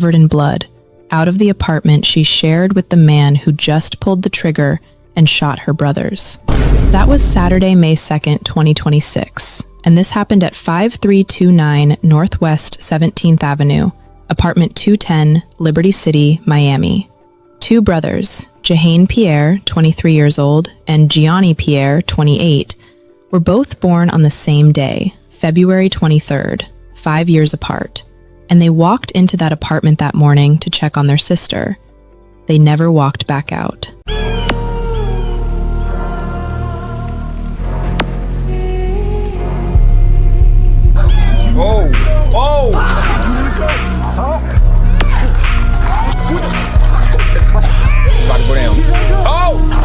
covered in blood, out of the apartment she shared with the man who just pulled the trigger and shot her brothers. That was Saturday, May 2nd, 2026, and this happened at 5329 Northwest 17th Avenue, apartment 210, Liberty City, Miami. Two brothers, Jahane Pierre, 23 years old, and Gianni Pierre, 28, were both born on the same day, February 23rd, 5 years apart, and they walked into that apartment that morning to check on their sister. They never walked back out. Oh! Oh! About to go down. Oh!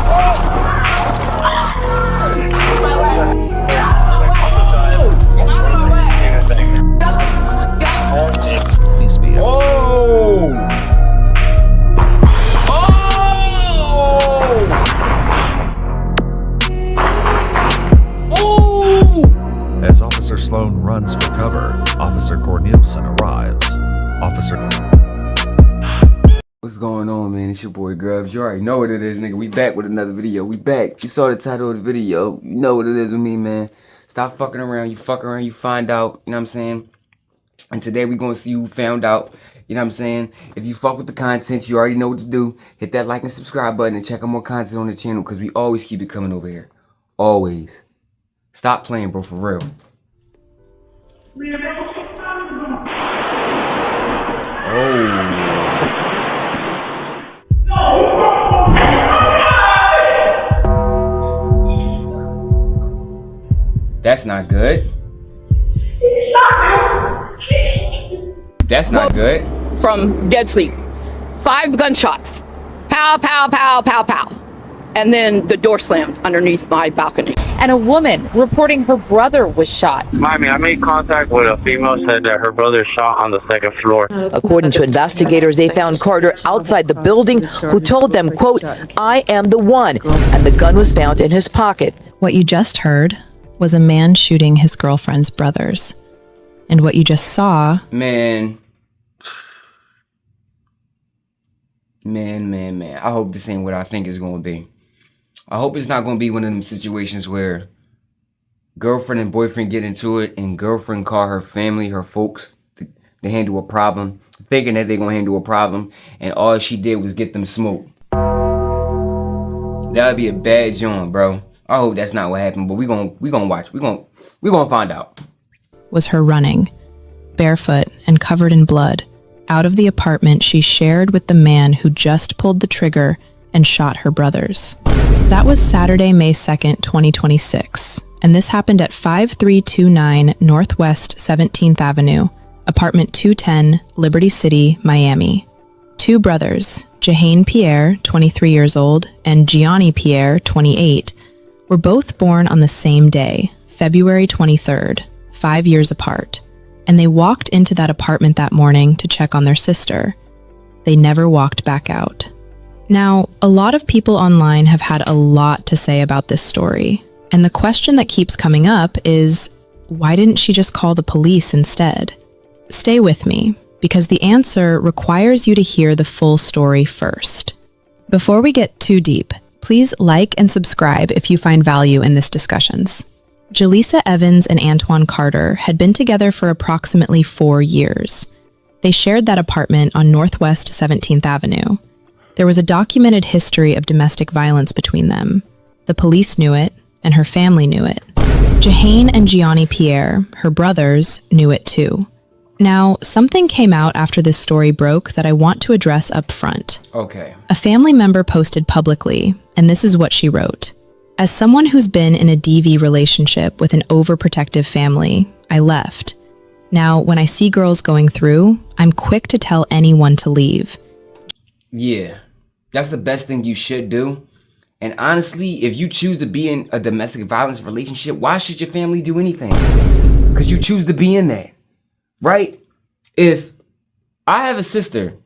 As Officer Sloan runs for cover, Officer Cornelison arrives. Officer... What's going on, man? It's your boy Grubz. You already know what it is, nigga. We back with another video. We back. You saw the title of the video. You know what it is with me, man. Stop fucking around. You fuck around, you find out. You know what I'm saying? And today we gonna see who found out. You know what I'm saying? If you fuck with the content, you already know what to do. Hit that like and subscribe button and check out more content on the channel, because we always keep it coming over here. Always. Stop playing, bro, for real. Oh. That's not good. That's not good. From dead sleep. 5 gunshots. Pow, pow, pow, pow, pow. And then the door slammed underneath my balcony. And a woman reporting her brother was shot. Miami, I made contact with a female, said that her brother shot on the 2nd floor. According to investigators, they found Carter outside the building, who told them, quote, "I am the one," and the gun was found in his pocket. What you just heard was a man shooting his girlfriend's brothers. And what you just saw... Man. I hope this ain't what I think it's going to be. I hope it's not going to be one of them situations where girlfriend and boyfriend get into it and girlfriend call her family, her folks, to handle a problem, thinking that they're going to handle a problem, and all she did was get them smoked. That would be a bad joint, bro. I hope that's not what happened, but we gonna watch. We gonna find out. Was her running, barefoot and covered in blood, out of the apartment she shared with the man who just pulled the trigger and shot her brothers. That was Saturday, May 2nd, 2026, and this happened at 5329 Northwest 17th Avenue, apartment 210, Liberty City, Miami. Two brothers, Jahane Pierre, 23 years old, and Gianni Pierre, 28, were both born on the same day, February 23rd, 5 years apart, and they walked into that apartment that morning to check on their sister. They never walked back out. Now, a lot of people online have had a lot to say about this story, and the question that keeps coming up is, why didn't she just call the police instead? Stay with me, because the answer requires you to hear the full story first. Before we get too deep, please like and subscribe if you find value in this discussions. Jaleesa Evans and Antoine Carter had been together for approximately 4 years. They shared that apartment on Northwest 17th Avenue. There was a documented history of domestic violence between them. The police knew it, and her family knew it. Jahane and Gianni Pierre, her brothers, knew it too. Now, something came out after this story broke that I want to address up front. Okay. A family member posted publicly, and this is what she wrote. As someone who's been in a DV relationship with an overprotective family, I left. Now, when I see girls going through, I'm quick to tell anyone to leave. Yeah, that's the best thing you should do. And honestly, if you choose to be in a domestic violence relationship, why should your family do anything? Because you choose to be in that. Right? If I have a sister,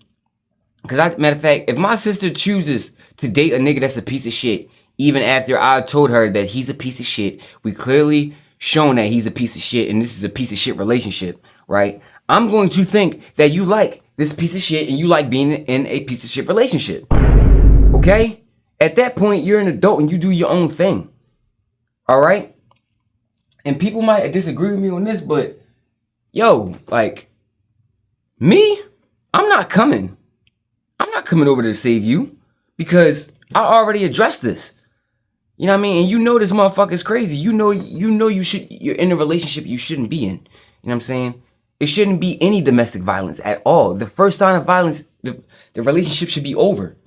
matter of fact, if my sister chooses to date a nigga that's a piece of shit, even after I told her that he's a piece of shit, we clearly shown that he's a piece of shit and this is a piece of shit relationship, right? I'm going to think that you like this piece of shit and you like being in a piece of shit relationship. Okay? At that point, you're an adult and you do your own thing. All right? And people might disagree with me on this, but yo, like, me, I'm not coming. I'm not coming over to save you because I already addressed this. You know what I mean? And you know this motherfucker's crazy. You know you're in a relationship you shouldn't be in. You know what I'm saying? It shouldn't be any domestic violence at all. The first sign of violence, the relationship should be over.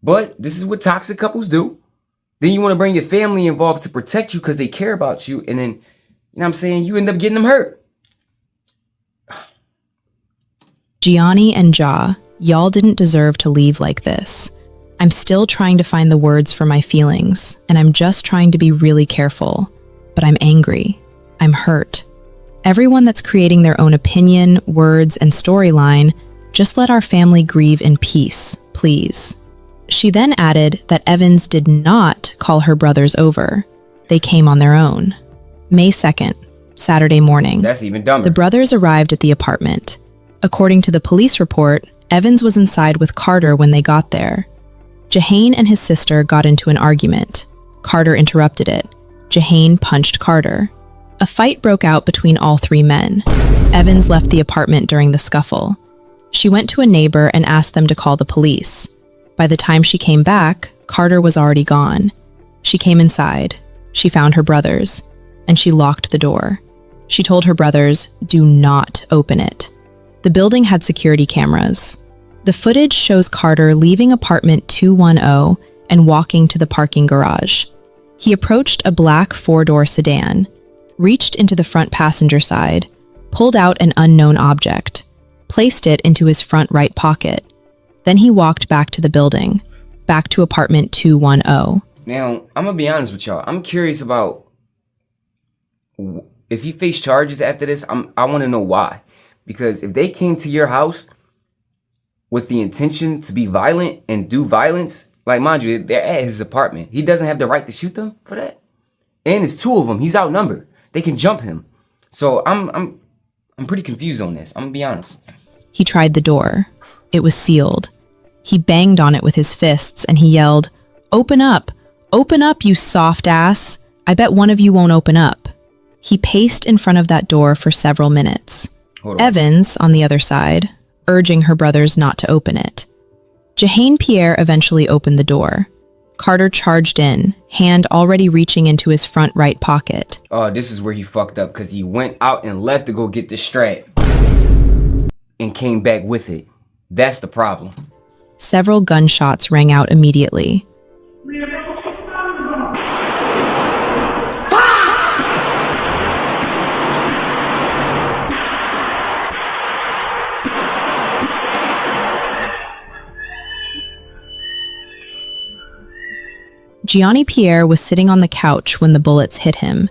But this is what toxic couples do. Then you want to bring your family involved to protect you because they care about you. And then, you know what I'm saying? You end up getting them hurt. Gianni and Ja, y'all didn't deserve to leave like this. I'm still trying to find the words for my feelings, and I'm just trying to be really careful. But I'm angry. I'm hurt. Everyone that's creating their own opinion, words, and storyline, just let our family grieve in peace, please. She then added that Evans did not call her brothers over. They came on their own. May 2nd, Saturday morning. That's even dumber. The brothers arrived at the apartment. According to the police report, Evans was inside with Carter when they got there. Jahane and his sister got into an argument. Carter interrupted it. Jahane punched Carter. A fight broke out between all three men. Evans left the apartment during the scuffle. She went to a neighbor and asked them to call the police. By the time she came back, Carter was already gone. She came inside. She found her brothers, and she locked the door. She told her brothers, "Do not open it." The building had security cameras. The footage shows Carter leaving apartment 210 and walking to the parking garage. He approached a black four-door sedan, reached into the front passenger side, pulled out an unknown object, placed it into his front right pocket. Then he walked back to the building, back to apartment 210. Now, I'm going to be honest with y'all. I'm curious about if he faced charges after this. I want to know why. Because if they came to your house with the intention to be violent and do violence, like, mind you, they're at his apartment. He doesn't have the right to shoot them for that. And it's two of them. He's outnumbered. They can jump him. So I'm pretty confused on this. I'm going to be honest. He tried the door. It was sealed. He banged on it with his fists and he yelled, "Open up! Open up, you soft ass! I bet one of you won't open up." He paced in front of that door for several minutes. Evans, on the other side, urging her brothers not to open it. Jahane Pierre eventually opened the door. Carter charged in, hand already reaching into his front right pocket. Oh, this is where he fucked up because he went out and left to go get the strap and came back with it. That's the problem. Several gunshots rang out immediately. Gianni Pierre was sitting on the couch when the bullets hit him.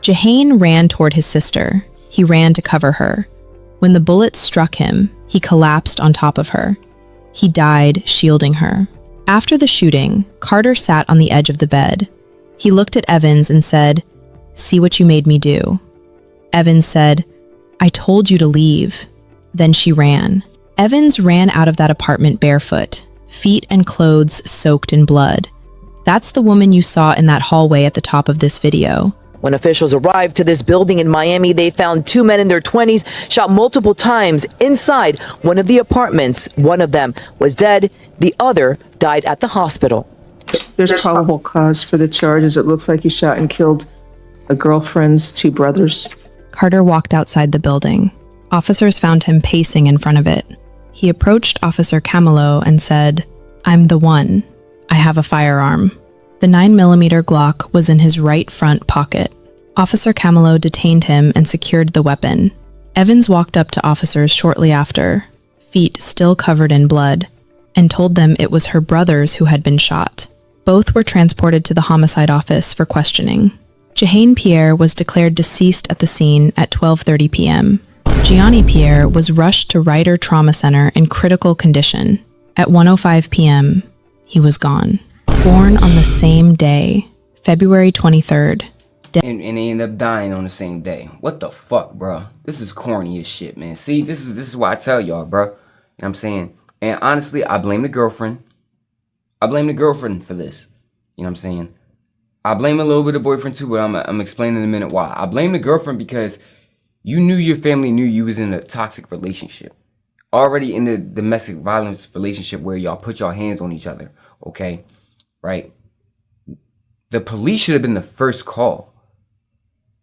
Jahane ran toward his sister. He ran to cover her. When the bullets struck him, he collapsed on top of her. He died shielding her. After the shooting, Carter sat on the edge of the bed. He looked at Evans and said, "See what you made me do." Evans said, "I told you to leave." Then she ran. Evans ran out of that apartment barefoot, feet and clothes soaked in blood. That's the woman you saw in that hallway at the top of this video. When officials arrived to this building in Miami, they found two men in their 20s shot multiple times inside one of the apartments. One of them was dead. The other died at the hospital. There's probable cause for the charges. It looks like he shot and killed a girlfriend's two brothers. Carter walked outside the building. Officers found him pacing in front of it. He approached Officer Camilo and said, "I'm the one. I have a firearm." The 9mm Glock was in his right front pocket. Officer Camilo detained him and secured the weapon. Evans walked up to officers shortly after, feet still covered in blood, and told them it was her brothers who had been shot. Both were transported to the homicide office for questioning. Jahane Pierre was declared deceased at the scene at 12:30 p.m. Gianni Pierre was rushed to Ryder Trauma Center in critical condition. At 1:05 p.m., he was gone. Born on the same day, February 23rd. And they end up dying on the same day. What the fuck, bro? This is corny as shit, man. See, this is why I tell y'all, bro. what I'm saying? And honestly, I blame the girlfriend. I blame the girlfriend for this. You know what I'm saying? I blame a little bit of boyfriend too, but I'm explaining in a minute why. I blame the girlfriend because you knew your family knew you was in a toxic relationship. Already in the domestic violence relationship where y'all put your hands on each other, okay? Right? The police should have been the first call.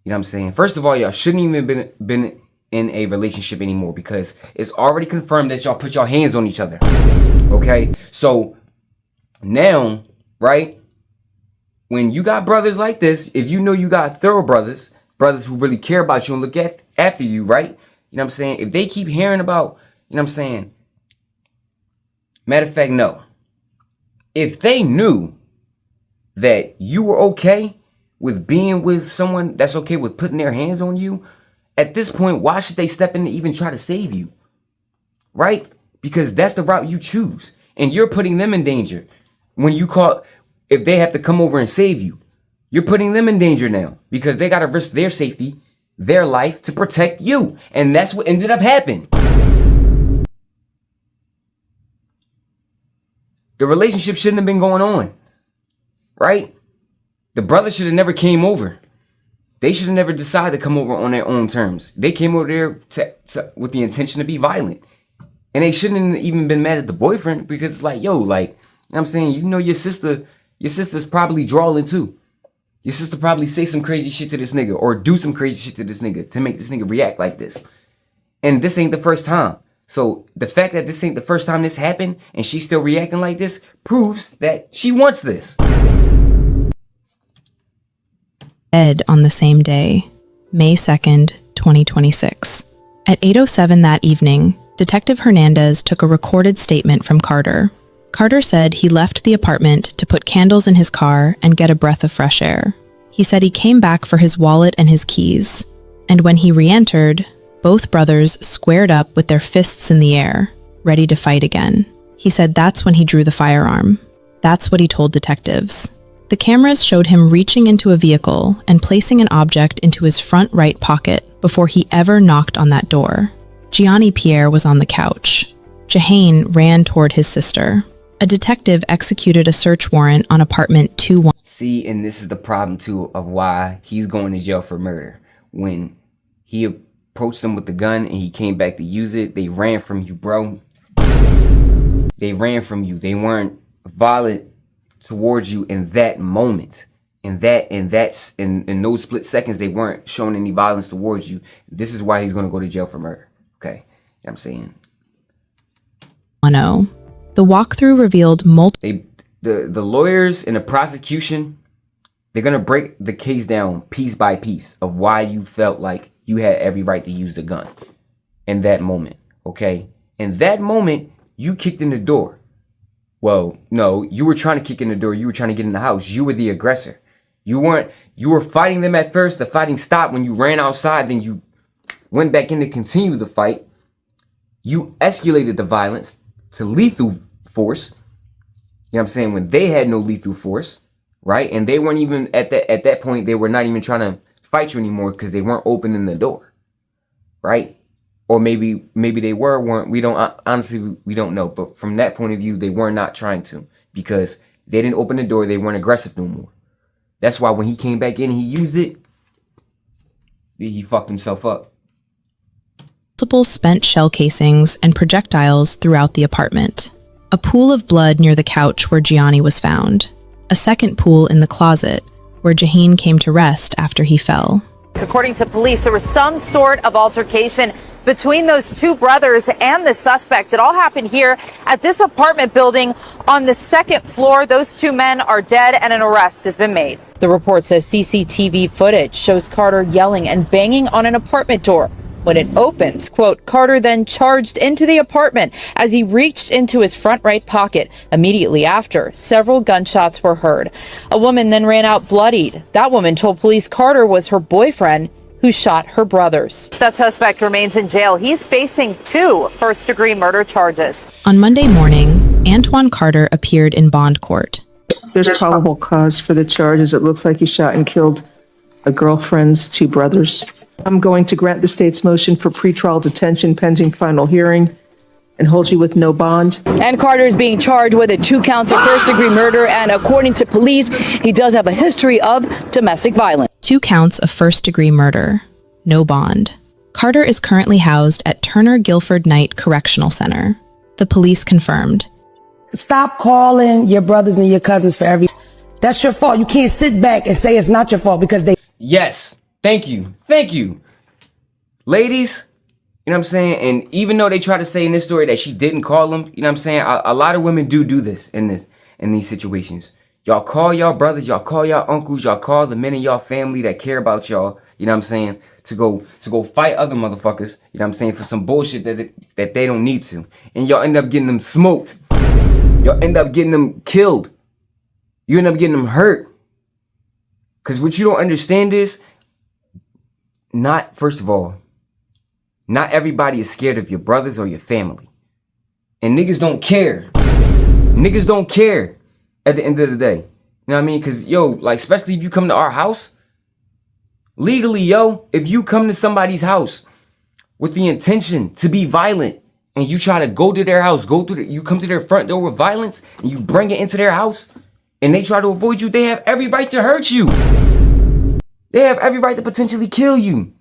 You know what I'm saying? First of all, y'all shouldn't even been in a relationship anymore because it's already confirmed that y'all put your hands on each other. Okay? So now, right? When you got brothers like this, if you know you got thorough brothers who really care about you and look after you, right? You know what I'm saying? If they keep hearing about, you know what I'm saying? Matter of fact, no. If they knew that you were okay with being with someone that's okay with putting their hands on you, at this point, why should they step in to even try to save you? Right? Because that's the route you choose. And you're putting them in danger. When you call, if they have to come over and save you, you're putting them in danger now because they got to risk their safety, their life to protect you. And that's what ended up happening. The relationship shouldn't have been going on, right? The brother should have never came over. They should have never decided to come over on their own terms. They came over there with the intention to be violent. And they shouldn't have even been mad at the boyfriend because it's like, yo, like, you know what I'm saying? You know your sister's probably drawling too. Your sister probably say some crazy shit to this nigga or do some crazy shit to this nigga to make this nigga react like this. And this ain't the first time. So the fact that this ain't the first time this happened and she's still reacting like this proves that she wants this. Dead on the same day, May 2nd, 2026. At 8:07 that evening, Detective Hernandez took a recorded statement from Carter. Carter said he left the apartment to put candles in his car and get a breath of fresh air. He said he came back for his wallet and his keys, and when he re-entered, both brothers squared up with their fists in the air, ready to fight again. He said that's when he drew the firearm. That's what he told detectives. The cameras showed him reaching into a vehicle and placing an object into his front right pocket before he ever knocked on that door. Gianni Pierre was on the couch. Jahane ran toward his sister. A detective executed a search warrant on apartment 21. See, and this is the problem too of why he's going to jail for murder. When he approached them with the gun and he came back to use it, they ran from you, bro. They ran from you. They weren't violent towards you in that moment. In those split seconds, they weren't showing any violence towards you. This is why he's going to go to jail for murder. Okay, you know what I'm saying? 1-0. The walkthrough revealed multiple. The lawyers and the prosecution, they're gonna break the case down piece by piece of why you felt like you had every right to use the gun in that moment. Okay, in that moment, you kicked in the door. Well, no, you were trying to kick in the door. You were trying to get in the house. You were the aggressor. You were fighting them at first. The fighting stopped when you ran outside. Then you went back in to continue the fight. You escalated the violence to lethal force. You know what I'm saying? When they had no lethal force, right? And they weren't even at that point, they were not even trying to fight you anymore because they weren't opening the door. Right? Or maybe they weren't. We don't, honestly, we don't know. But from that point of view, they were not trying to because they didn't open the door. They weren't aggressive no more. That's why when he came back in and he used it, he fucked himself up. Multiple spent shell casings and projectiles throughout the apartment. A pool of blood near the couch where Gianni was found. A second pool in the closet where Jahane came to rest after he fell. According to police, there was some sort of altercation between those two brothers and the suspect. It all happened here at this apartment building on the second floor. Those two men are dead and an arrest has been made. The report says CCTV footage shows Carter yelling and banging on an apartment door. When it opens, quote, Carter then charged into the apartment as he reached into his front right pocket. Immediately after, several gunshots were heard. A woman then ran out bloodied. That woman told police Carter was her boyfriend who shot her brothers. That suspect remains in jail. He's facing 2 first-degree murder charges. On Monday morning, Antoine Carter appeared in bond court. There's probable cause for the charges. It looks like he shot and killed a girlfriend's 2 brothers. I'm going to grant the state's motion for pretrial detention pending final hearing and hold you with no bond. And Carter is being charged with 2 counts of first-degree murder, and according to police, he does have a history of domestic violence. 2 counts of first-degree murder. No bond. Carter is currently housed at Turner Guilford Knight Correctional Center. The police confirmed. Stop calling your brothers and your cousins for every... That's your fault. You can't sit back and say it's not your fault because they... Yes. Thank you. Thank you. Ladies, you know what I'm saying? And even though they try to say in this story that she didn't call him, you know what I'm saying? A lot of women do this in these situations. Y'all call y'all brothers, y'all call y'all uncles, y'all call the men in y'all family that care about y'all, you know what I'm saying, to go fight other motherfuckers, you know what I'm saying, for some bullshit that they don't need to. And y'all end up getting them smoked. Y'all end up getting them killed. You end up getting them hurt. Because what you don't understand is, first of all, not everybody is scared of your brothers or your family. And niggas don't care. Niggas don't care at the end of the day. You know what I mean? Because, yo, like, especially if you come to our house, legally, yo, if you come to somebody's house with the intention to be violent and you try to go to their house, you come to their front door with violence and you bring it into their house and they try to avoid you, they have every right to hurt you. They have every right to potentially kill you.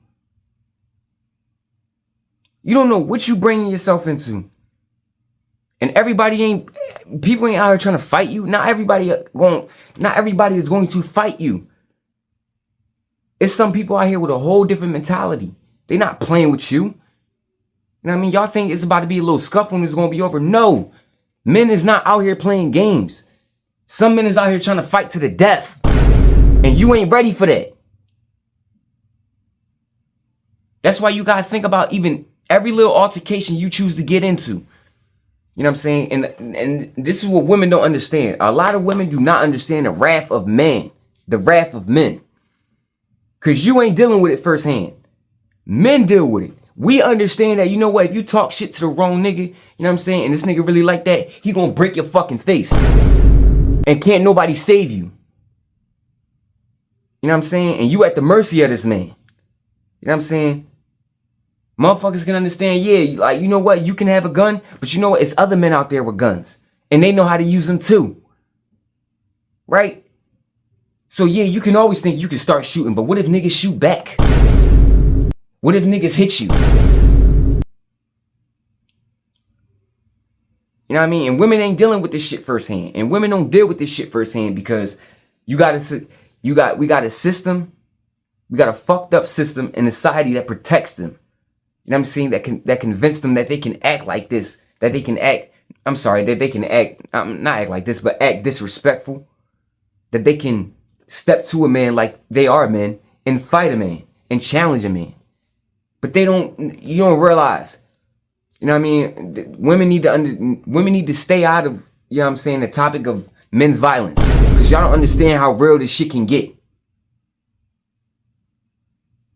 You don't know what you bringing yourself into. And people ain't out here trying to fight you. Not everybody is going to fight you. It's some people out here with a whole different mentality. They not playing with you. You know what I mean? Y'all think it's about to be a little scuffle and it's going to be over. No. Men is not out here playing games. Some men is out here trying to fight to the death. And you ain't ready for that. That's why you got to think about even every little altercation you choose to get into. You know what I'm saying? And this is what women don't understand. A lot of women do not understand the wrath of men. The wrath of men. Because you ain't dealing with it firsthand. Men deal with it. We understand that, you know what, if you talk shit to the wrong nigga, you know what I'm saying, and this nigga really like that, he gonna break your fucking face. And can't nobody save you. You know what I'm saying? And you at the mercy of this man. You know what I'm saying? Motherfuckers can understand, yeah, like, you know what, you can have a gun, but you know what, it's other men out there with guns. And they know how to use them too. Right? So yeah, you can always think you can start shooting, but what if niggas shoot back? What if niggas hit you? You know what I mean? And women ain't dealing with this shit firsthand. And women don't deal with this shit firsthand because we got a system, we got a fucked up system in society that protects them. You know what I'm saying? That convince them that they can act like this, that they can act disrespectful, that they can step to a man like they are men and fight a man and challenge a man. But you don't realize, you know what I mean? Women need to stay out of, you know what I'm saying, the topic of men's violence. Because y'all don't understand how real this shit can get.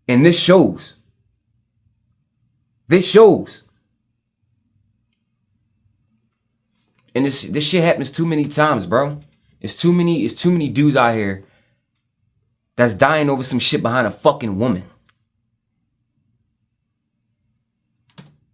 And this shows. This shows. And this shit happens too many times, bro. It's too many dudes out here that's dying over some shit behind a fucking woman.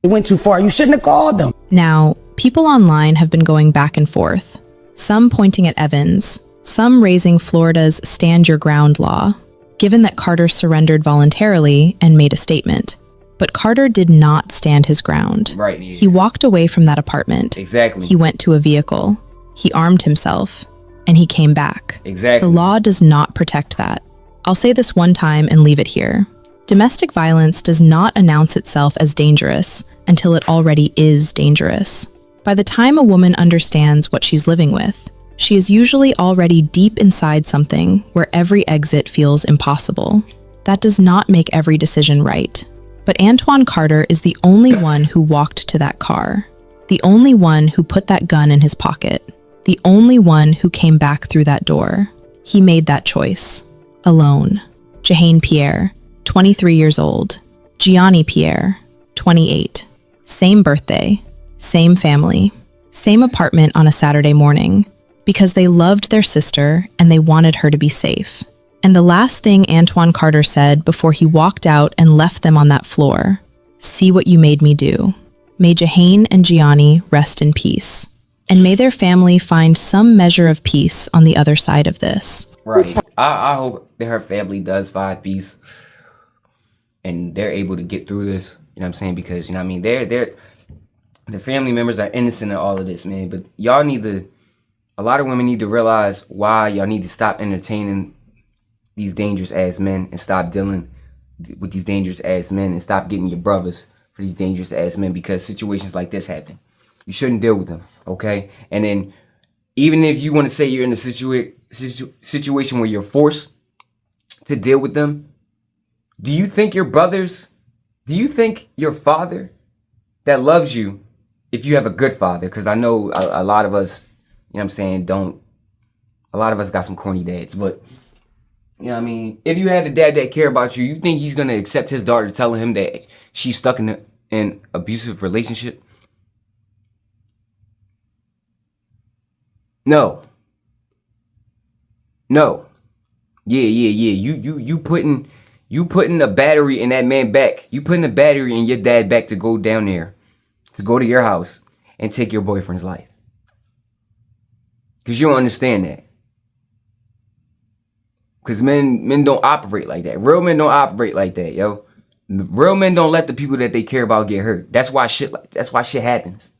It went too far. You shouldn't have called them. Now, people online have been going back and forth, some pointing at Evans, some raising Florida's Stand Your Ground law, given that Carter surrendered voluntarily and made a statement. But Carter did not stand his ground. Right. He walked away from that apartment. Exactly. He went to a vehicle. He armed himself. And he came back. Exactly. The law does not protect that. I'll say this one time and leave it here. Domestic violence does not announce itself as dangerous until it already is dangerous. By the time a woman understands what she's living with, she is usually already deep inside something where every exit feels impossible. That does not make every decision right. But Antoine Carter is the only one who walked to that car. The only one who put that gun in his pocket. The only one who came back through that door. He made that choice. Alone. Jahane Pierre, 23 years old. Gianni Pierre, 28. Same birthday. Same family. Same apartment on a Saturday morning. Because they loved their sister and they wanted her to be safe. And the last thing Antoine Carter said before he walked out and left them on that floor, "See what you made me do." May Jahane and Gianni rest in peace. And may their family find some measure of peace on the other side of this. Right. I hope that her family does find peace and they're able to get through this. You know what I'm saying? Because, you know what I mean, the family members are innocent in all of this, man. But y'all need to, a lot of women need to realize why y'all need to stop entertaining these dangerous ass men and stop dealing with these dangerous ass men and stop getting your brothers for these dangerous ass men, because situations like this happen. You shouldn't deal with them, okay? And then even if you want to say you're in a situation where you're forced to deal with them, do you think your brothers, do you think your father that loves you, if you have a good father, because I know a lot of us, you know what I'm saying, a lot of us got some corny dads, but, you know what I mean, if you had a dad that care about you, you think he's going to accept his daughter telling him that she's stuck in an abusive relationship? No. Yeah. You putting a battery in that man back. You putting a battery in your dad back to go down there, to go to your house and take your boyfriend's life. Because you don't understand that. Because men don't operate like that. Real men don't operate like that, yo. Real men don't let the people that they care about get hurt. That's why shit happens.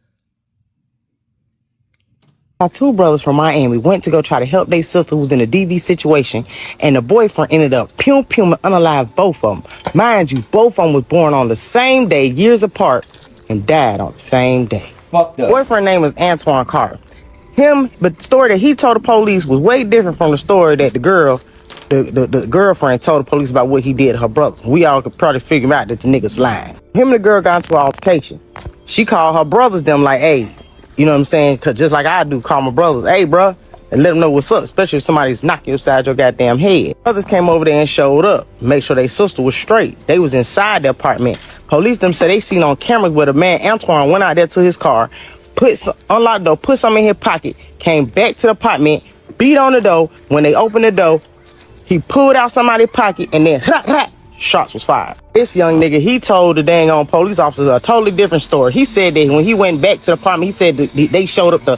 My two brothers from Miami went to go try to help their sister who was in a DV situation, and the boyfriend ended up and unalived both of them. Mind you, both of them was born on the same day, years apart, and died on the same day. Fucked up. Boyfriend name was Antoine Carter. But the story that he told the police was way different from the story that the girlfriend told the police about what he did to her brothers. We all could probably figure out that the nigga's lying. Him and the girl got into an altercation. She called her brothers them like, hey, you know what I'm saying? Cause just like I do, call my brothers, hey, bro, and let them know what's up, especially if somebody's knocking you upside your goddamn head. Brothers came over there and showed up, make sure their sister was straight. They was inside the apartment. Police them said they seen on cameras where the man Antoine went out there to his car, unlocked the door, put something in his pocket, came back to the apartment, beat on the door. When they opened the door, he pulled out somebody's pocket and then shots was fired. This young nigga, he told the dang on police officers a totally different story. He said that when he went back to the apartment, he said that they showed up to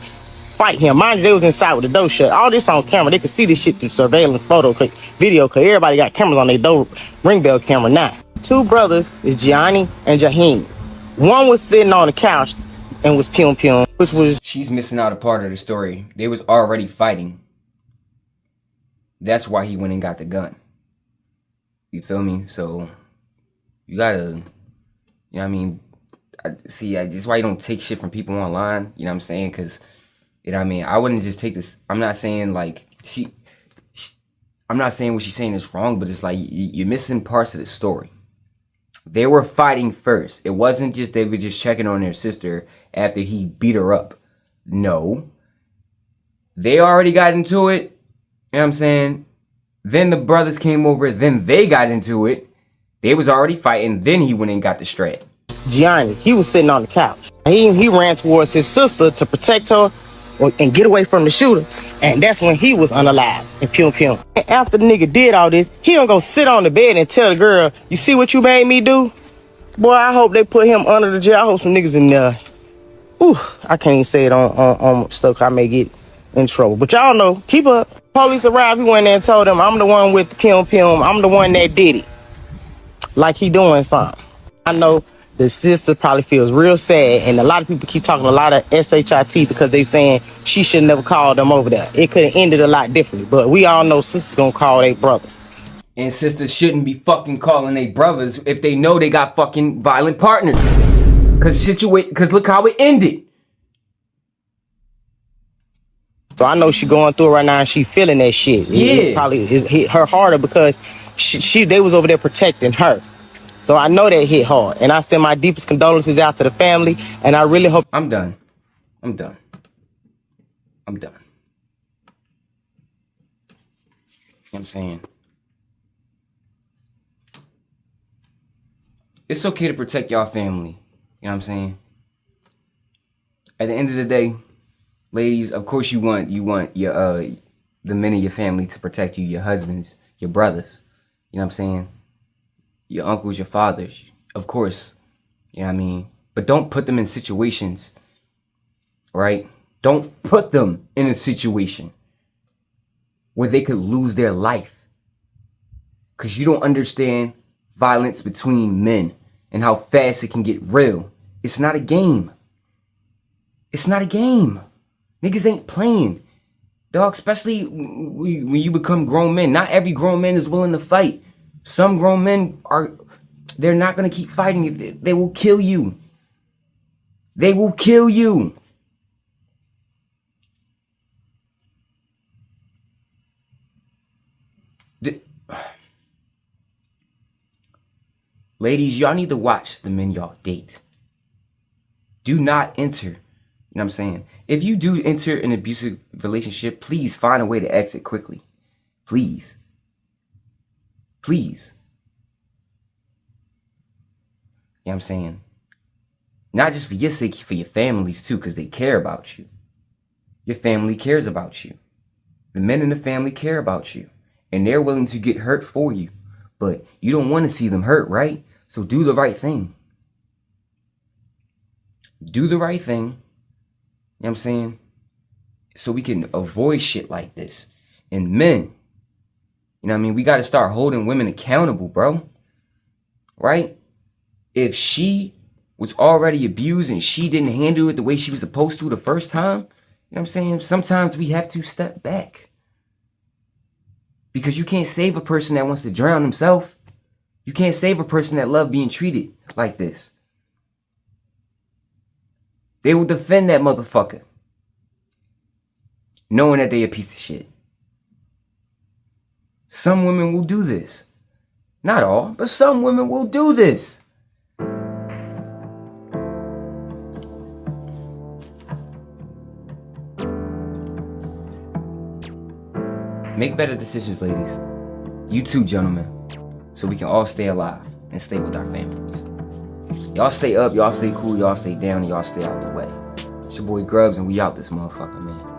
fight him. Mind you, they was inside with the door shut. All this on camera. They could see this shit through surveillance video, because everybody got cameras on their door ring bell camera now. Two brothers is Gianni and Jahane. One was sitting on the couch and was which was... She's missing out a part of the story. They was already fighting. That's why he went and got the gun. You feel me? So, you gotta, you know what I mean? This is why you don't take shit from people online, you know what I'm saying? Because, you know what I mean? I wouldn't just take this, I'm not saying like, I'm not saying what she's saying is wrong, but it's like, you're missing parts of the story. They were fighting first. It wasn't just they were just checking on their sister after he beat her up. No. They already got into it, you know what I'm saying? Then the brothers came over, then they got into it. They was already fighting, then he went and got the strap. Gianni, he was sitting on the couch. He ran towards his sister to protect her and get away from the shooter. And that's when he was unalive and And after the nigga did all this, he don't go sit on the bed and tell the girl, you see what you made me do? Boy, I hope they put him under the jail. I hope some niggas in there. Ooh, I can't even say it on stuff. I may get in trouble. But y'all know, keep up. Police arrived, he went there and told them, I'm the one with the I'm the one that did it. Like he doing something. I know the sister probably feels real sad, and a lot of people keep talking a lot of SHIT because they saying she should never call them over there. It could have ended a lot differently, but we all know sisters gonna call their brothers. And sisters shouldn't be fucking calling their brothers if they know they got fucking violent partners. Cause look how it ended. So I know she going through it right now and she feeling that shit. It probably hit her harder because they was over there protecting her. So I know that hit hard. And I send my deepest condolences out to the family, and I really hope... I'm done. You know what I'm saying? It's okay to protect y'all family. You know what I'm saying? At the end of the day, ladies, of course you want your the men in your family to protect you, your husbands, your brothers. You know what I'm saying? Your uncles, your fathers. Of course. You know what I mean? But don't put them in situations, right? Don't put them in a situation where they could lose their life. Because you don't understand violence between men and how fast it can get real. It's not a game. It's not a game. Niggas ain't playing. Dog, especially when you become grown men. Not every grown man is willing to fight. Some grown men they're not going to keep fighting. They will kill you. They will kill you. Ladies, y'all need to watch the men y'all date. Do not enter. You know what I'm saying? If you do enter an abusive relationship, please find a way to exit quickly. Please. Please. You know what I'm saying? Not just for your sake, for your families too, because they care about you. Your family cares about you. The men in the family care about you. And they're willing to get hurt for you. But you don't want to see them hurt, right? So do the right thing. Do the right thing. You know what I'm saying? So we can avoid shit like this. And men, you know what I mean? We got to start holding women accountable, bro. Right? If she was already abused and she didn't handle it the way she was supposed to the first time, you know what I'm saying? Sometimes we have to step back. Because you can't save a person that wants to drown himself. You can't save a person that loves being treated like this. They will defend that motherfucker, knowing that they a piece of shit. Some women will do this. Not all, but some women will do this. Make better decisions, ladies. You too, gentlemen. So we can all stay alive and stay with our families. Y'all stay up, y'all stay cool, y'all stay down, and y'all stay out the way. It's your boy Grubz, and we out this motherfucker, man.